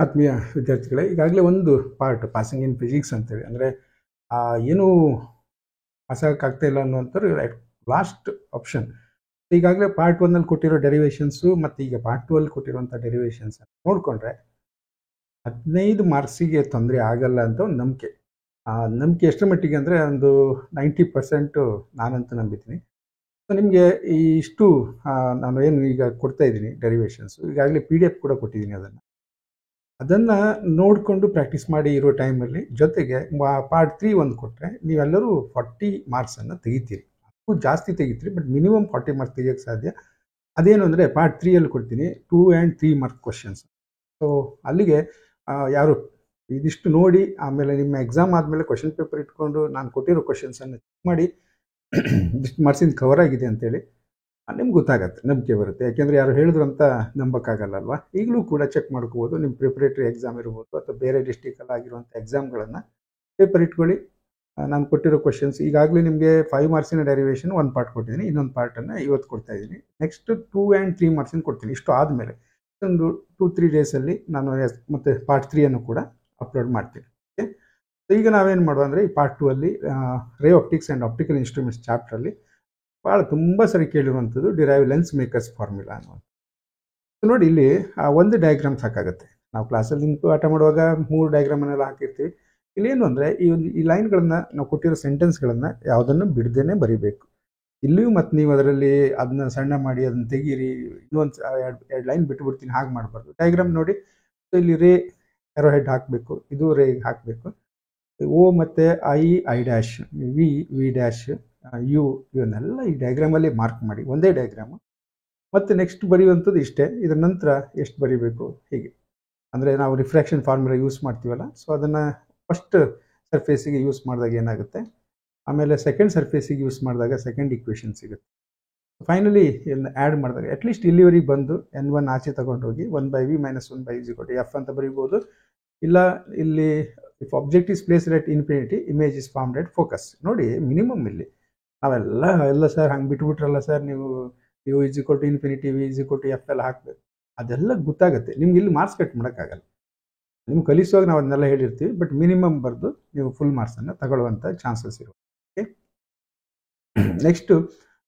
ಆತ್ಮೀಯ ವಿದ್ಯಾರ್ಥಿಗಳೇ, ಈಗಾಗಲೇ ಒಂದು ಪಾರ್ಟ್ ಪಾಸಿಂಗ್ ಇನ್ ಫಿಸಿಕ್ಸ್ ಅಂತೇಳಿ ಅಂದರೆ ಏನು ಪಾಸ್ ಆಗಕ್ಕಾಗ್ತಾ ಇಲ್ಲ ಅನ್ನುವಂಥವ್ರು ಲಾಸ್ಟ್ ಆಪ್ಷನ್. ಈಗಾಗಲೇ ಪಾರ್ಟ್ 1 ಅಲ್ಲಿ ಕೊಟ್ಟಿರೋ ಡೆರಿವೇಷನ್ಸು ಮತ್ತು ಈಗ ಪಾರ್ಟ್ 2 ಅಲ್ಲಿ ಕೊಟ್ಟಿರುವಂಥ ಡೆರಿವೇಷನ್ಸ್ ನೋಡಿಕೊಂಡ್ರೆ 15 ಮಾರ್ಕ್ಸಿಗೆ ತೊಂದರೆ ಆಗಲ್ಲ ಅಂತ ಒಂದು ನಂಬಿಕೆ. ಆ ನಂಬಿಕೆ ಎಷ್ಟರ ಮಟ್ಟಿಗೆ ಅಂದರೆ ಒಂದು 90% ನಾನಂತೂ ನಂಬಿದ್ದೀನಿ. ಸೊ ನಿಮಗೆ ಇಷ್ಟು ನಾನು ಏನು ಈಗ ಕೊಡ್ತಾ ಇದ್ದೀನಿ ಡೆರಿವೇಷನ್ಸು, ಈಗಾಗಲೇ PDF ಕೂಡ ಕೊಟ್ಟಿದ್ದೀನಿ. ಅದನ್ನು ನೋಡಿಕೊಂಡು ಪ್ರಾಕ್ಟೀಸ್ ಮಾಡಿ ಇರೋ ಟೈಮಲ್ಲಿ ಜೊತೆಗೆ ಪಾರ್ಟ್ 3 ಒಂದು ಕೊಟ್ಟರೆ ನೀವೆಲ್ಲರೂ 40 ಮಾರ್ಕ್ಸನ್ನು ತೆಗಿತೀರಿ. ಅದಕ್ಕೂ ಜಾಸ್ತಿ ತೆಗಿತೀರಿ, ಬಟ್ ಮಿನಿಮಮ್ 40 ಮಾರ್ಕ್ಸ್ ತೆಗಿಯೋಕ್ಕೆ ಸಾಧ್ಯ. ಅದೇನು ಅಂದರೆ ಪಾರ್ಟ್ 3 ಕೊಡ್ತೀನಿ 2 ಆ್ಯಂಡ್ 3 ಮಾರ್ಕ್ ಕ್ವಶನ್ಸ್. ಸೊ ಅಲ್ಲಿಗೆ ಯಾರು ಇದಿಷ್ಟು ನೋಡಿ ಆಮೇಲೆ ನಿಮ್ಮ ಎಕ್ಸಾಮ್ ಆದಮೇಲೆ ಕ್ವಶನ್ ಪೇಪರ್ ಇಟ್ಕೊಂಡು ನಾನು ಕೊಟ್ಟಿರೋ ಕ್ವಶನ್ಸನ್ನು ಚೆಕ್ ಮಾಡಿ ಇಷ್ಟು ಮಾರ್ಕ್ಸಿಂದ ಕವರ್ ಆಗಿದೆ ಅಂತೇಳಿ ನಿಮ್ಗೆ ಗೊತ್ತಾಗತ್ತೆ, ನಂಬಿಕೆ ಬರುತ್ತೆ. ಯಾಕೆಂದರೆ ಯಾರು ಹೇಳಿದ್ರು ಅಂತ ನಂಬೋಕ್ಕಾಗಲ್ಲಲ್ವ. ಈಗಲೂ ಕೂಡ ಚೆಕ್ ಮಾಡ್ಕೋಬೋದು. ನಿಮ್ಮ ಪ್ರಿಪ್ರೇಟರಿ ಎಕ್ಸಾಮ್ ಇರ್ಬೋದು ಅಥವಾ ಬೇರೆ ಡಿಸ್ಟಿಕಲ್ಲಿ ಆಗಿರುವಂಥ ಎಕ್ಸಾಮ್ಗಳನ್ನು ಪೇಪರ್ ಇಟ್ಕೊಳ್ಳಿ. ನಾನು ಕೊಟ್ಟಿರೋ ಕ್ವಶನ್ಸ್ ಈಗಾಗಲೇ ನಿಮಗೆ 5 ಮಾರ್ಕ್ಸಿನ ಡೆರಿವೇಷನ್ ಒಂದು ಪಾರ್ಟ್ ಕೊಟ್ಟಿದ್ದೀನಿ, ಇನ್ನೊಂದು ಪಾರ್ಟನ್ನು ಇವತ್ತು ಕೊಡ್ತಾ ಇದ್ದೀನಿ. ನೆಕ್ಸ್ಟ್ 2 ಆ್ಯಂಡ್ 3 ಮಾರ್ಕ್ಸಿನ ಕೊಡ್ತೀನಿ. ಇಷ್ಟು ಆದಮೇಲೆ ಒಂದು 2-3 ಡೇಸಲ್ಲಿ ನಾನು ಮತ್ತು ಪಾರ್ಟ್ 3 ಕೂಡ ಅಪ್ಲೋಡ್ ಮಾಡ್ತೀನಿ. ಓಕೆ, ಸೊ ಈಗ ನಾವೇನು ಮಾಡುವ ಅಂದರೆ ಈ ಪಾರ್ಟ್ 2 ಅಲ್ಲಿ ray optics and optical instruments ಚಾಪ್ಟ್ರಲ್ಲಿ ಭಾಳ ತುಂಬ ಸರಿ ಕೇಳಿರುವಂಥದ್ದು ಡಿರೈವ್ ಲೆನ್ಸ್ ಮೇಕರ್ಸ್ ಫಾರ್ಮುಲಾ ಅನ್ನುವಂಥ. ನೋಡಿ, ಇಲ್ಲಿ ಒಂದು ಡಯಾಗ್ರಾಮ್ ಸಾಕಾಗುತ್ತೆ. ನಾವು ಕ್ಲಾಸಲ್ಲಿ ನಿಂತು ಪಾಠ ಮಾಡುವಾಗ 3 ಡಯಾಗ್ರಾಮನ್ನೆಲ್ಲ ಹಾಕಿರ್ತೀವಿ. ಇಲ್ಲೇನು ಅಂದರೆ ಈ ಲೈನ್ಗಳನ್ನು ನಾವು ಕೊಟ್ಟಿರೋ ಸೆಂಟೆನ್ಸ್ಗಳನ್ನು ಯಾವುದನ್ನು ಬಿಡದೇನೆ ಬರೀಬೇಕು. ಇಲ್ಲಿಯೂ ಮತ್ತು ನೀವು ಅದರಲ್ಲಿ ಅದನ್ನ ಸಣ್ಣ ಮಾಡಿ ಅದನ್ನು ತೆಗೀರಿ, ಇನ್ನೊಂದು ಎರಡು ಲೈನ್ ಬಿಟ್ಟುಬಿಡ್ತೀನಿ, ಹಾಗೆ ಮಾಡಬಾರ್ದು. ಡಯಾಗ್ರಾಮ್ ನೋಡಿ, ಸೊ ಇಲ್ಲಿ ರೇ ಎರೋ ಹೆಡ್ ಹಾಕಬೇಕು, ಇದು ರೇ ಹಾಕಬೇಕು. O ಮತ್ತು I dash, V dash, U ಇವನ್ನೆಲ್ಲ ಈ ಡಯಾಗ್ರಾಮಲ್ಲಿ ಮಾರ್ಕ್ ಮಾಡಿ, ಒಂದೇ ಡಯಾಗ್ರಾಮು. ಮತ್ತು ನೆಕ್ಸ್ಟ್ ಬರೆಯುವಂಥದ್ದು ಇಷ್ಟೇ. ಇದರ ನಂತರ ಎಷ್ಟು ಬರೀಬೇಕು ಹೀಗೆ. ಅಂದರೆ ನಾವು ರಿಫ್ರಾಕ್ಷನ್ ಫಾರ್ಮುಲಾ ಯೂಸ್ ಮಾಡ್ತೀವಲ್ಲ, ಸೊ ಅದನ್ನು ಫಸ್ಟ್ ಸರ್ಫೇಸಿಗೆ ಯೂಸ್ ಮಾಡಿದಾಗ ಏನಾಗುತ್ತೆ, ಆಮೇಲೆ ಸೆಕೆಂಡ್ ಸರ್ಫೇಸಿಗೆ ಯೂಸ್ ಮಾಡಿದಾಗ ಸೆಕೆಂಡ್ ಇಕ್ವೇಷನ್ ಸಿಗುತ್ತೆ. ಫೈನಲಿ ಇದನ್ನು ಆ್ಯಡ್ ಮಾಡಿದಾಗ ಅಟ್ಲೀಸ್ಟ್ ಇಲ್ಲಿವರೆಗೆ ಬಂದು N1 ಆಚೆ ತಗೊಂಡೋಗಿ 1/v - 1/v F ಅಂತ ಬರೀಬೋದು. ಇಲ್ಲ ಇಲ್ಲಿ if object is placed at infinity image is formed at focus. ನೋಡಿ, ಮಿನಿಮಮ್ ಇಲ್ಲಿ ನಾವೆಲ್ಲ ಸರ್ ಹಂಗೆ ಬಿಟ್ಬಿಟ್ರಲ್ಲ ಸರ್, ನೀವು U = ಇನ್ಫಿನಿಟಿ, V = F ಎಲ್ಲ ಹಾಕಬೇಕು. ಅದೆಲ್ಲ ಗೊತ್ತಾಗುತ್ತೆ ನಿಮ್ಗೆ. ಇಲ್ಲಿ ಮಾರ್ಕ್ಸ್ ಕಟ್ ಮಾಡೋಕ್ಕಾಗಲ್ಲ. ನಿಮ್ಗೆ ಕಲಿಸುವಾಗ ನಾವು ಅದನ್ನೆಲ್ಲ ಹೇಳಿರ್ತೀವಿ, ಬಟ್ ಮಿನಿಮಮ್ ಬರೆದು ನೀವು ಫುಲ್ ಮಾರ್ಕ್ಸನ್ನು ತಗೊಳ್ಳುವಂಥ ಚಾನ್ಸಸ್ ಇರುತ್ತೆ. Okay, next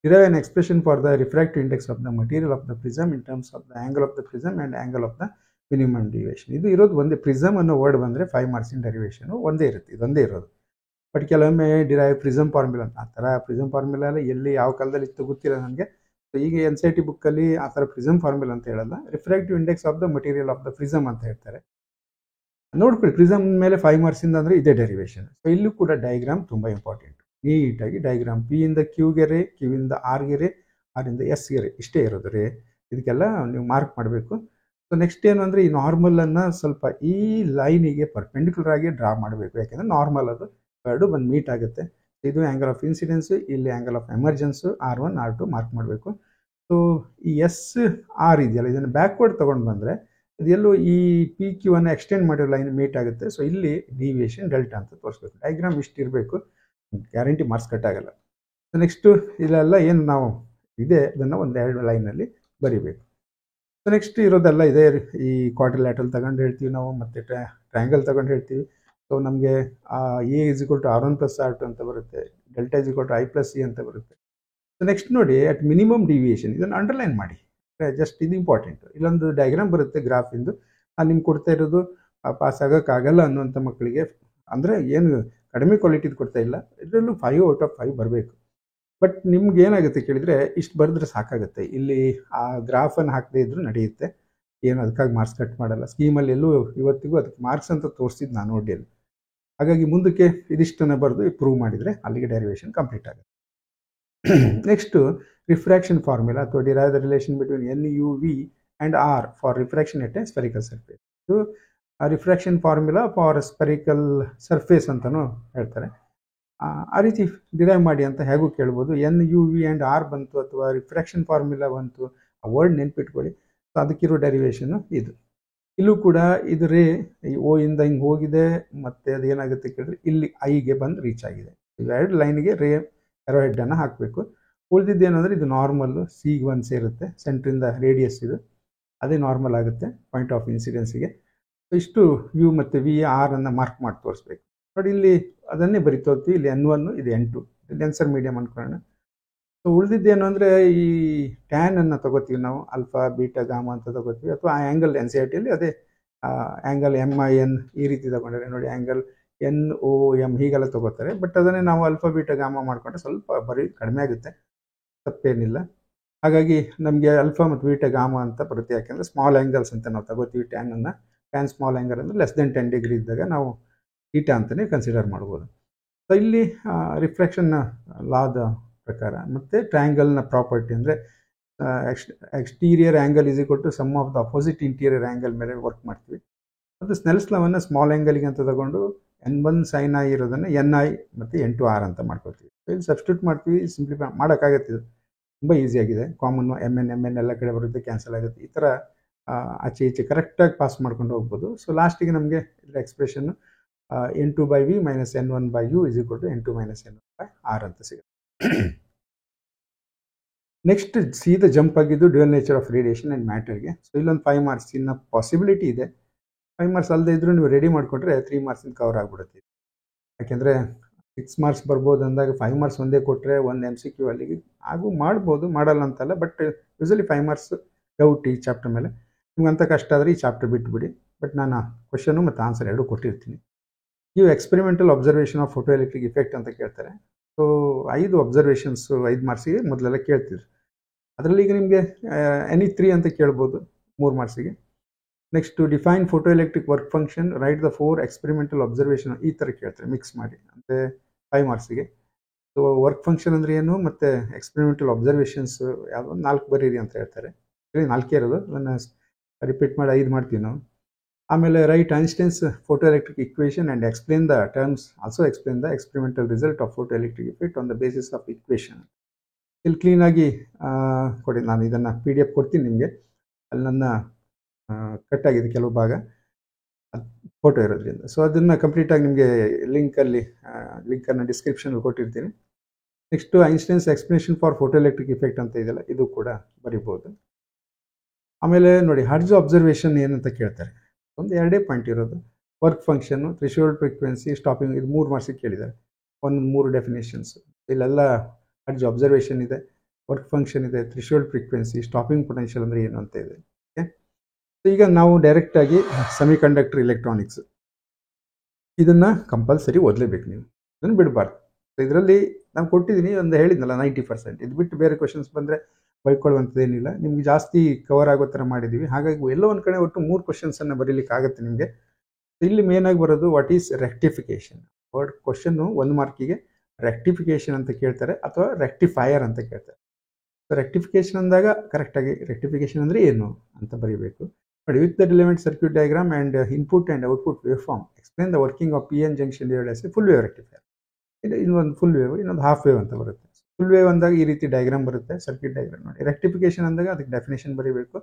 derive an expression for the refractive index of the material of the prism in terms of the angle of the prism and angle of the minimum deviation. ಇದು ಇರೋದು ಒಂದೇ. Prism ಅನ್ನೋ word ಬಂದರೆ 5 ಮಾರ್ಕ್ಸಿನ ಡೆರಿವೇಷನು ಒಂದೇ ಇರುತ್ತೆ, ಇದೊಂದೇ ಇರೋದು. But ಕೆಲವೊಮ್ಮೆ ಡಿರೈವ್ ಪ್ರಿಸಮ್ ಫಾರ್ಮುಲಾ ಅಂತ, ಆ ಥರ ಪ್ರಿಸಮ್ ಫಾರ್ಮುಲಾ ಎಲ್ಲ ಎಲ್ಲಿ ಯಾವ ಕಾಲದಲ್ಲಿ ಇತ್ತು ಗೊತ್ತಿಲ್ಲ ನನಗೆ. ಸೊ ಈಗ NCERT ಬುಕ್ಕಲ್ಲಿ ಆ ಥರ ಪ್ರಿಸಮ್ ಫಾರ್ಮುಲಾ ಅಂತ ಹೇಳಲ್ಲ, refractive index of the material of the prism ಅಂತ ಹೇಳ್ತಾರೆ. ನೋಡ್ಕೊಳ್ಳಿ, ಪ್ರಿಸಮ್ ಮೇಲೆ 5 ಮಾರ್ಕ್ಸಿಂದ ಅಂದರೆ ಇದೇ ಡೆರಿವೇಷನ್. ಸೊ ಇಲ್ಲೂ ಕೂಡ ಡಯಾಗ್ರಾಮ್ ತುಂಬ ಇಂಪಾರ್ಟೆಂಟ್. ನೀಟಾಗಿ ಡಯಾಗ್ರಾಮ್ P ಇಂದ Qಗೆ ರೇ, Q ಇಂದ Rಗೆ ರೇ, R ಇಂದ Sಗೆ ರೇ, ಇಷ್ಟೇ ಇರೋದು ರೇ. ಇದಕ್ಕೆಲ್ಲ ನೀವು ಮಾರ್ಕ್ ಮಾಡಬೇಕು. ಸೊ ನೆಕ್ಸ್ಟ್ ಏನು ಅಂದರೆ ಈ ನಾರ್ಮಲನ್ನು ಸ್ವಲ್ಪ ಈ ಲೈನಿಗೆ ಪರ್ಪೆಂಡಿಕ್ಯುಲರ್ ಆಗಿ ಡ್ರಾ ಮಾಡಬೇಕು. ಯಾಕೆಂದರೆ ನಾರ್ಮಲ್ ಅದು ಎರಡು ಬಂದು ಮೀಟ್ ಆಗುತ್ತೆ. ಇದು ಆ್ಯಂಗಲ್ ಆಫ್ ಇನ್ಸಿಡೆನ್ಸು, ಇಲ್ಲಿ angle of emergence R1 R2 mark ಮಾಡಬೇಕು. ಸೊ ಈ SR ಇದೆಯಲ್ಲ, ಇದನ್ನು ಬ್ಯಾಕ್ವರ್ಡ್ ತೊಗೊಂಡು ಬಂದರೆ ಇದೆಲ್ಲೋ ಈ PQ ಅನ್ನು ಎಕ್ಸ್ಟೆಂಡ್ ಮಾಡಿರೋ ಲೈನ್ ಮೀಟ್ ಆಗುತ್ತೆ. ಸೊ ಇಲ್ಲಿ ಡಿವಿಯೇಷನ್ ಡೆಲ್ಟಾ ಅಂತ ತೋರಿಸ್ಬೇಕು. ಡಯಾಗ್ರಾಮ್ ಇಷ್ಟು ಇರಬೇಕು, ಗ್ಯಾರಂಟಿ ಮಾರ್ಕ್ಸ್ ಕಟ್ ಆಗಲ್ಲ. ಸೊ ನೆಕ್ಸ್ಟು ಇಲ್ಲೆಲ್ಲ ಏನು ನಾವು ಇದೆ ಅದನ್ನು ಒಂದೆರಡು ಲೈನಲ್ಲಿ ಬರೀಬೇಕು. ಸೊ ನೆಕ್ಸ್ಟ್ ಇರೋದೆಲ್ಲ ಇದೆ. ಈ ಕ್ವಾಡ್ರಿಲ್ಯಾಟ್ರಲ್ ತಗೊಂಡು ಹೇಳ್ತೀವಿ ನಾವು, ಮತ್ತು ಟ್ರಯಾಂಗಲ್ ತಗೊಂಡು ಹೇಳ್ತೀವಿ. ಸೊ ನಮಗೆ A = R1 + R2 ಅಂತ ಬರುತ್ತೆ, ಡೆಲ್ಟಾ = I + C ಅಂತ ಬರುತ್ತೆ. ಸೊ ನೆಕ್ಸ್ಟ್ ನೋಡಿ, ಅಟ್ ಮಿನಿಮಮ್ ಡಿವಿಯೇಷನ್ ಇದನ್ನು ಅಂಡರ್ಲೈನ್ ಮಾಡಿ, ಜಸ್ಟ್ ಇದು ಇಂಪಾರ್ಟೆಂಟ್. ಇಲ್ಲೊಂದು ಡಯಾಗ್ರಾಮ್ ಬರುತ್ತೆ ಗ್ರಾಫಿಂದು, ನಾನು ನಿಮ್ಗೆ ಕೊಡ್ತಾ ಇರೋದು ಪಾಸ್ ಆಗೋಕ್ಕಾಗಲ್ಲ ಅನ್ನುವಂಥ ಮಕ್ಕಳಿಗೆ, ಅಂದರೆ ಏನು ಕಡಿಮೆ ಕ್ವಾಲಿಟಿದು ಕೊಡ್ತಾ ಇಲ್ಲ. ಇದರಲ್ಲೂ 5/5 ಬರಬೇಕು. ಬಟ್ ನಿಮ್ಗೆ ಏನಾಗುತ್ತೆ ಕೇಳಿದರೆ, ಇಷ್ಟು ಬರೆದ್ರೆ ಸಾಕಾಗುತ್ತೆ. ಇಲ್ಲಿ ಆ ಗ್ರಾಫನ್ನು ಹಾಕದೇ ಇದ್ರೂ ನಡೆಯುತ್ತೆ, ಏನು ಅದಕ್ಕಾಗಿ ಮಾರ್ಕ್ಸ್ ಕಟ್ ಮಾಡಲ್ಲ. ಸ್ಕೀಮಲ್ಲಿ ಎಲ್ಲೂ ಇವತ್ತಿಗೂ ಅದಕ್ಕೆ ಮಾರ್ಕ್ಸ್ ಅಂತ ತೋರಿಸಿದ್ದು ನಾನು ನೋಡಿಲ್ಲ. ಹಾಗಾಗಿ ಮುಂದಕ್ಕೆ ಇದಿಷ್ಟನ್ನು ಬರೆದು ಪ್ರೂವ್ ಮಾಡಿದರೆ ಅಲ್ಲಿಗೆ ಡೆರಿವೇಷನ್ ಕಂಪ್ಲೀಟ್ ಆಗುತ್ತೆ. ನೆಕ್ಸ್ಟು ರಿಫ್ರಾಕ್ಷನ್ ಫಾರ್ಮುಲಾ ಅಥವಾ derive the relation between NUV and R for refraction at a spherical surface. ಇದು refraction formula for spherical surface ಅಂತಲೂ ಹೇಳ್ತಾರೆ. ಆ ರೀತಿ ಡಿರೈವ್ ಮಾಡಿ ಅಂತ ಹೇಗೂ ಕೇಳ್ಬೋದು. NUV ಆ್ಯಂಡ್ R ಬಂತು ಅಥವಾ ರಿಫ್ರಾಕ್ಷನ್ ಫಾರ್ಮುಲಾ ಬಂತು, ಆ ವರ್ಡ್ ನೆನ್ಪಿಟ್ಕೊಳ್ಳಿ. ಸೊ ಅದಕ್ಕಿರೋ ಡೆರಿವೇಷನು ಇದು. ಇಲ್ಲೂ ಕೂಡ ಇದು ರೇ O ಇಂದ ಹಿಂಗೆ ಹೋಗಿದೆ, ಮತ್ತು ಅದು ಏನಾಗುತ್ತೆ ಕೇಳಿದ್ರೆ ಇಲ್ಲಿ Iಗೆ ಬಂದು ರೀಚ್ ಆಗಿದೆ. ಇವೆರಡು ಲೈನಿಗೆ ರೇ ಎರೋ ಹೆಡ್ಡನ್ನು ಹಾಕಬೇಕು. ಉಳಿದಿದ್ದೇನು ಅಂದರೆ ಇದು ನಾರ್ಮಲ್ಲು Cಗೆ ಒಂದು ಸೇರುತ್ತೆ, ಸೆಂಟ್ರಿಂದ ರೇಡಿಯಸ್ ಇದು, ಅದೇ ನಾರ್ಮಲ್ ಆಗುತ್ತೆ ಪಾಯಿಂಟ್ ಆಫ್ ಇನ್ಸಿಡೆನ್ಸಿಗೆ. ಇಷ್ಟು ಯು ಮತ್ತು ವಿ ಆರ್ ಅನ್ನು ಮಾರ್ಕ್ ಮಾಡಿ ತೋರಿಸ್ಬೇಕು. ನೋಡಿ ಇಲ್ಲಿ ಅದನ್ನೇ ಬರಿತಾ ಹೋಗ್ತೀವಿ. ಇಲ್ಲಿ N1 ಇದು N2 ಡೆನ್ಸರ್ ಮೀಡಿಯಮ್ ಅನ್ಕೊಳ್ಳೋಣ. ಸೊ ಉಳಿದಿದ್ದೇನು ಅಂದರೆ ಈ ಟ್ಯಾನ್ ಅನ್ನು ತಗೋತೀವಿ ನಾವು, ಅಲ್ಫಾ ಬೀಟಾ ಗಾಮಾ ಅಂತ ತಗೋತೀವಿ, ಅಥವಾ ಆ ಆ್ಯಂಗಲ್ NCERT ಅಲ್ಲಿ ಅದೇ ಆ್ಯಂಗಲ್ MIN ಈ ರೀತಿ ತಗೊಂಡ್ರೆ ನೋಡಿ, ಆ್ಯಂಗಲ್ NOM ಹೀಗೆಲ್ಲ ತಗೋತಾರೆ. ಬಟ್ ಅದನ್ನೇ ನಾವು ಅಲ್ಫಾ ಬೀಟಾ ಗಾಮಾ ಮಾಡಿಕೊಂಡ್ರೆ ಸ್ವಲ್ಪ ಬರೀ ಕಡಿಮೆ ಆಗುತ್ತೆ, ತಪ್ಪೇನಿಲ್ಲ. ಹಾಗಾಗಿ ನಮಗೆ ಅಲ್ಫಾ ಮತ್ತು ಬೀಟಾ ಗಾಮಾ ಅಂತ ಬರುತ್ತೆ. ಯಾಕೆಂದರೆ ಸ್ಮಾಲ್ ಆ್ಯಂಗಲ್ಸ್ ಅಂತ ನಾವು ತಗೋತೀವಿ ಟ್ಯಾನನ್ನು. ಟ್ಯಾನ್ ಸ್ಮಾಲ್ ಆ್ಯಂಗಲ್ ಅಂದರೆ ಲೆಸ್ ದೆನ್ 10 ಡಿಗ್ರಿ ಇದ್ದಾಗ ನಾವು ಈಟಾ ಅಂತಲೇ ಕನ್ಸಿಡರ್ ಮಾಡ್ಬೋದು. ಸೊ ಇಲ್ಲಿ ರಿಫ್ಲೆಕ್ಷನ್ ಲಾದ ಪ್ರಕಾರ ಮತ್ತು ಟ್ರಯಾಂಗಲ್ನ ಪ್ರಾಪರ್ಟಿ ಅಂದರೆ exterior angle is equal to sum of the opposite interior angle ಮೇಲೆ ವರ್ಕ್ ಮಾಡ್ತೀವಿ. ಮತ್ತು ಸ್ನೆಲ್ಸ್ ಲಾವನ್ನು ಸ್ಮಾಲ್ ಆ್ಯಂಗಲಿಗೆ ಅಂತ ತಗೊಂಡು N1 sin I ಇರೋದನ್ನು NI ಮತ್ತು N2 R ಅಂತ ಮಾಡ್ಕೊತೀವಿ. ಇಲ್ಲಿ ಸಬ್ಸ್ಟಿಟ್ಯೂಟ್ ಮಾಡ್ತೀವಿ, ಸಿಂಪ್ಲಿಫೈ ಮಾಡೋಕ್ಕಾಗತ್ತೆ. ಇದು ತುಂಬ ಈಸಿಯಾಗಿದೆ. ಕಾಮನ್ನು MN ಎಲ್ಲ ಕಡೆ ಬರುತ್ತೆ, ಕ್ಯಾನ್ಸಲ್ ಆಗುತ್ತೆ. ಈ ಥರ ಆಚೆ ಈಚೆ ಕರೆಕ್ಟಾಗಿ ಪಾಸ್ ಮಾಡ್ಕೊಂಡು ಹೋಗ್ಬೋದು. ಸೊ ಲಾಸ್ಟಿಗೆ ನಮಗೆ ಇದರ expression N2/V - N1/U = N2 - N1/R ಅಂತ ಸಿಗುತ್ತೆ. ನೆಕ್ಸ್ಟ್ ಸೀದಾ ಜಂಪ್ ಆಗಿದ್ದು dual nature of radiation and ಮ್ಯಾಟರ್ಗೆ. ಸೊ ಇಲ್ಲೊಂದು 5 ಮಾರ್ಕ್ಸ್ ಇನ್ನು ಪಾಸಿಬಿಲಿಟಿ ಇದೆ. 5 ಮಾರ್ಕ್ಸ್ ಅಲ್ಲದೆ ಇದ್ದರೂ ನೀವು ರೆಡಿ ಮಾಡಿಕೊಂಡ್ರೆ 3 ಮಾರ್ಕ್ಸಿಂದ ಕವರ್ ಆಗಿಬಿಡುತ್ತೆ. ಯಾಕೆಂದರೆ 6 ಮಾರ್ಕ್ಸ್ ಬರ್ಬೋದು ಅಂದಾಗ 5 ಮಾರ್ಕ್ಸ್ ಒಂದೇ ಕೊಟ್ಟರೆ ಒಂದು MCQ ಅಲ್ಲಿಗೆ ಹಾಗೂ ಮಾಡ್ಬೋದು, ಮಾಡಲ್ಲ ಅಂತಲ್ಲ. ಬಟ್ ಯೂಸಲಿ 5 ಮಾರ್ಕ್ಸ್ ಡೌಟ್ ಈ ಚಾಪ್ಟರ್ ಮೇಲೆ. ನಿಮ್ಗೆ ಅಂಥ ಕಷ್ಟ ಆದರೆ ಈ ಚಾಪ್ಟರ್ ಬಿಟ್ಬಿಡಿ. ಬಟ್ ನಾನು ಕ್ವಶನು ಮತ್ತು ಆನ್ಸರ್ ಎರಡೂ ಕೊಟ್ಟಿರ್ತೀನಿ. ಇವು experimental observation of photo electric effect ಅಂತ ಕೇಳ್ತಾರೆ. ಸೊ 5 ಅಬ್ಸರ್ವೇಷನ್ಸು 5 ಮಾರ್ಕ್ಸಿಗೆ ಮೊದಲೆಲ್ಲ ಕೇಳ್ತಿದ್ರು. ಅದರಲ್ಲಿ ಈಗ ನಿಮಗೆ ಎನಿ 3 ಅಂತ ಕೇಳ್ಬೋದು 3 ಮಾರ್ಕ್ಸಿಗೆ. Next define photo electric work function, write the 4 experimental observation, ಈ ಥರ ಕೇಳ್ತಾರೆ ಮಿಕ್ಸ್ ಮಾಡಿ, ಅಂದರೆ 5 ಮಾರ್ಕ್ಸಿಗೆ. ಸೊ ವರ್ಕ್ ಫಂಕ್ಷನ್ ಅಂದರೆ ಏನು ಮತ್ತು ಎಕ್ಸ್ಪೆರಿಮೆಂಟಲ್ ಅಬ್ಸರ್ವೇಷನ್ಸ್ ಯಾವುದೋ 4 ಬರೀರಿ ಅಂತ ಹೇಳ್ತಾರೆ. 4 ಇರೋದು, ಅದನ್ನು ರಿಪೀಟ್ ಮಾಡಿ 5 ಮಾಡ್ತೀವಿ ನಾವು. ಆಮೇಲೆ right Einstein's photo electric equation and explain the terms, also explain the experimental result of photo electric effect on the basis of equation. ಇಲ್ಲಿ ಕ್ಲೀನಾಗಿ ಕೊಡಿ, ನಾನು ಇದನ್ನು PDF ಕೊಡ್ತೀನಿ ನಿಮಗೆ. ಅಲ್ಲಿ ನನ್ನ ಕಟ್ಟಾಗಿದೆ ಕೆಲವು ಭಾಗ ಫೋಟೋ ಇರೋದ್ರಿಂದ. ಸೊ ಅದನ್ನು ಕಂಪ್ಲೀಟಾಗಿ ನಿಮಗೆ ಲಿಂಕನ್ನು ಡಿಸ್ಕ್ರಿಪ್ಷನಲ್ಲಿ ಕೊಟ್ಟಿರ್ತೀನಿ. Next Einstein's explanation for photo electric effect ಅಂತ ಇದೆಯಲ್ಲ, ಇದು ಕೂಡ ಬರಿಬೋದು. ಆಮೇಲೆ ನೋಡಿ ಹರ್ಟ್ಜ್ ಅಬ್ಸರ್ವೇಷನ್ ಏನಂತ ಕೇಳ್ತಾರೆ. ಒಂದು 2 ಪಾಯಿಂಟ್ ಇರೋದು, work function, threshold frequency, stopping, ಇದು 3 ಮಾರ್ಕ್ಸಿಗೆ ಕೇಳಿದ್ದಾರೆ. 3 ಡೆಫಿನೇಷನ್ಸ್. ಇಲ್ಲೆಲ್ಲ ಹರ್ಟ್ಜ್ ಅಬ್ಸರ್ವೇಷನ್ ಇದೆ, ವರ್ಕ್ ಫಂಕ್ಷನ್ ಇದೆ, ಥ್ರೆಶೋಲ್ಡ್ ಫ್ರೀಕ್ವೆನ್ಸಿ, ಸ್ಟಾಪಿಂಗ್ ಪೊಟೆನ್ಷಿಯಲ್ ಅಂದರೆ ಏನು ಅಂತ ಇದೆ. ಓಕೆ, ಈಗ ನಾವು ಡೈರೆಕ್ಟಾಗಿ ಸೆಮಿಕಂಡಕ್ಟರ್ ಇಲೆಕ್ಟ್ರಾನಿಕ್ಸ್ ಇದನ್ನು ಕಂಪಲ್ಸರಿ ಓದಲೇಬೇಕು, ನೀವು ಇದನ್ನು ಬಿಡಬಾರ್ದು. ಸೊ ಇದರಲ್ಲಿ ನಾನು ಕೊಟ್ಟಿದ್ದೀನಿ, ಒಂದು ಹೇಳಿದ್ನಲ್ಲ 90%. ಇದು ಬಿಟ್ಟು ಬೇರೆ ಕ್ವಶನ್ಸ್ ಬಂದರೆ ಬೈಕೊಳ್ಳುವಂಥದ್ದೇನಿಲ್ಲ. ನಿಮ್ಗೆ ಜಾಸ್ತಿ ಕವರ್ ಆಗೋ ಥರ ಮಾಡಿದ್ದೀವಿ. ಹಾಗಾಗಿ ಎಲ್ಲೋ ಒಂದು ಕಡೆ ಒಟ್ಟು 3 ಕ್ವಶನ್ಸನ್ನು ಬರೀಲಿಕ್ಕೆ ಆಗುತ್ತೆ ನಿಮಗೆ. ಇಲ್ಲಿ ಮೇನಾಗಿ ಬರೋದು ವಾಟ್ ಈಸ್ ರೆಕ್ಟಿಫಿಕೇಷನ್. ಕ್ವಶನ್ನು 1 ಮಾರ್ಕಿಗೆ ರೆಕ್ಟಿಫಿಕೇಷನ್ ಅಂತ ಕೇಳ್ತಾರೆ ಅಥವಾ ರೆಕ್ಟಿಫೈಯರ್ ಅಂತ ಕೇಳ್ತಾರೆ. ಸೊ ರೆಕ್ಟಿಫಿಕೇಷನ್ ಅಂದಾಗ ಕರೆಕ್ಟಾಗಿ ರೆಕ್ಟಿಫಿಕೇಷನ್ ಅಂದರೆ ಏನು ಅಂತ ಬರೀಬೇಕು. ನೋಡಿ, with the relevant circuit diagram and input and output wave form explain the working of PN junction dividers full wave rectifier. ಇನ್ನೊಂದು ಫುಲ್ ವೇವ್, ಇನ್ನೊಂದು ಹಾಫ್ ವೇವ್ ಅಂತ ಬರುತ್ತೆ. ಫುಲ್ ವೇವ್ ಅಂದಾಗ ಈ ರೀತಿ ಡಯಾಗ್ರಾಮ್ ಬರುತ್ತೆ, ಸರ್ಕ್ಯೂಟ್ ಡಯಾಗ್ರಾಮ್. ನೋಡಿ, ರೆಕ್ಟಿಫಿಕೇಷನ್ ಅಂದಾಗ ಅದಕ್ಕೆ ಡೆಫಿನೇಷನ್ ಬರೀಬೇಕು,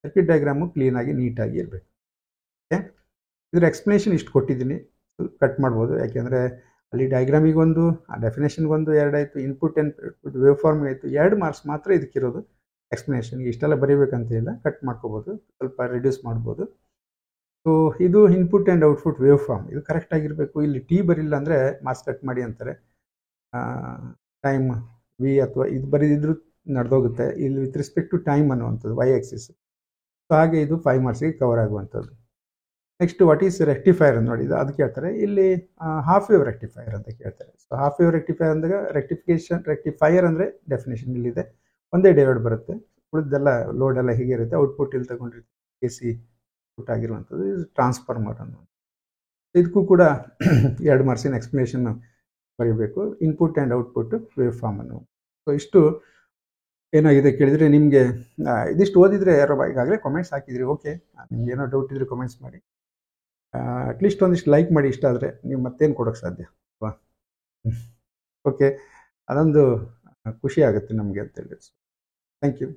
ಸರ್ಕ್ಯೂಟ್ ಡಯಾಗ್ರಾಮು ಕ್ಲೀನಾಗಿ ನೀಟಾಗಿ ಇರಬೇಕು. ಓಕೆ, ಇದರ ಎಕ್ಸ್ಪ್ಲನೇಷನ್ ಇಷ್ಟು ಕೊಟ್ಟಿದ್ದೀನಿ, ಕಟ್ ಮಾಡ್ಬೋದು. ಯಾಕೆಂದರೆ ಅಲ್ಲಿ ಡಯಾಗ್ರಾಮಿಗೆ ಒಂದು, ಆ ಡೆಫಿನೇಷನ್ಗೊಂದು 2 ಆಯಿತು, ಇನ್ಪುಟ್ ಆ್ಯಂಡ್ ವೇವ್ ಫಾರ್ಮ್ಗೆ ಆಯಿತು. 2 ಮಾರ್ಕ್ಸ್ ಮಾತ್ರ ಇದಕ್ಕಿರೋದು ಎಕ್ಸ್ಪ್ಲನೇಷನ್ಗೆ. ಇಷ್ಟೆಲ್ಲ ಬರೀಬೇಕಂತ ಇಲ್ಲ, ಕಟ್ ಮಾಡ್ಕೋಬೋದು, ಸ್ವಲ್ಪ ರಿಡ್ಯೂಸ್ ಮಾಡ್ಬೋದು. ಸೊ ಇದು input and output wave form, ಇದು ಕರೆಕ್ಟಾಗಿರಬೇಕು. ಇಲ್ಲಿ T ಬರಿಲ್ಲ ಅಂದರೆ ಮಾರ್ಕ್ಸ್ ಕಟ್ ಮಾಡಿ ಅಂತಾರೆ. ಟೈಮ್ V ಅಥವಾ ಇದು ಬರೀದಿದ್ರು ನಡೆದೋಗುತ್ತೆ. ಇಲ್ಲಿ ವಿತ್ ರೆಸ್ಪೆಕ್ಟ್ ಟು ಟೈಮ್ ಅನ್ನುವಂಥದ್ದು Y ಆಕ್ಸಿಸ್. ಸೊ ಹಾಗೆ ಇದು 5 ಮಾರ್ಕ್ಸಿಗೆ ಕವರ್ ಆಗುವಂಥದ್ದು. ನೆಕ್ಸ್ಟ್ ವಾಟ್ ಈಸ್ ರೆಕ್ಟಿಫೈಯರ್ ಅಂತ ನೋಡಿದ್ದು, ಅದು ಕೇಳ್ತಾರೆ. ಇಲ್ಲಿ ಹಾಫ್ ವೇವ್ ರೆಕ್ಟಿಫೈಯರ್ ಅಂತ ಕೇಳ್ತಾರೆ. ಸೊ ಹಾಫ್ ವೇವ್ ರೆಕ್ಟಿಫೈಯರ್ ಅಂದಾಗ ರೆಕ್ಟಿಫೈಯರ್ ಅಂದರೆ ಡೆಫಿನೇಷನ್ ಇಲ್ಲಿದೆ, ಒಂದೇ ಡಯೋಡ್ ಬರುತ್ತೆ, ಉಳಿದೆಲ್ಲ ಲೋಡ್ ಎಲ್ಲ ಹೀಗೆ ಇರುತ್ತೆ. ಔಟ್ಪುಟ್ ಇಲ್ಲಿ ತಗೊಂಡಿರ್ತೀವಿ, AC ಔಟ್ ಆಗಿರುವಂಥದ್ದು. ಇದು ಟ್ರಾನ್ಸ್ಫಾರ್ಮರ್ ಅನ್ನೋದು. ಇದಕ್ಕೂ ಕೂಡ 2 ಮಾರ್ಕ್ಸಿನ ಎಕ್ಸ್ಪ್ಲನೇಷನ್ ಬರೀಬೇಕು, input and output wave form ಅನ್ನು. ಸೊ ಇಷ್ಟು ಏನಾಗಿದೆ ಕೇಳಿದರೆ ನಿಮಗೆ ಇದಿಷ್ಟು ಓದಿದರೆ ಯಾರೋ ಈಗಾಗಲೇ ಕಾಮೆಂಟ್ಸ್ ಹಾಕಿದ್ರಿ. ಓಕೆ, ನಿಮ್ಗೆ ಏನೋ ಡೌಟ್ ಇದ್ದರೆ ಕಾಮೆಂಟ್ಸ್ ಮಾಡಿ. ಅಟ್ಲೀಸ್ಟ್ ಒಂದಿಷ್ಟು ಲೈಕ್ ಮಾಡಿ, ಇಷ್ಟ ಆದರೆ ನೀವು ಮತ್ತೇನು ಕೊಡೋಕ್ಕೆ ಸಾಧ್ಯ ಅಲ್ವಾ. ಓಕೆ, ಅದೊಂದು ಖುಷಿ ಆಗುತ್ತೆ ನಮಗೆ ಅಂತೇಳಿ. Thank you.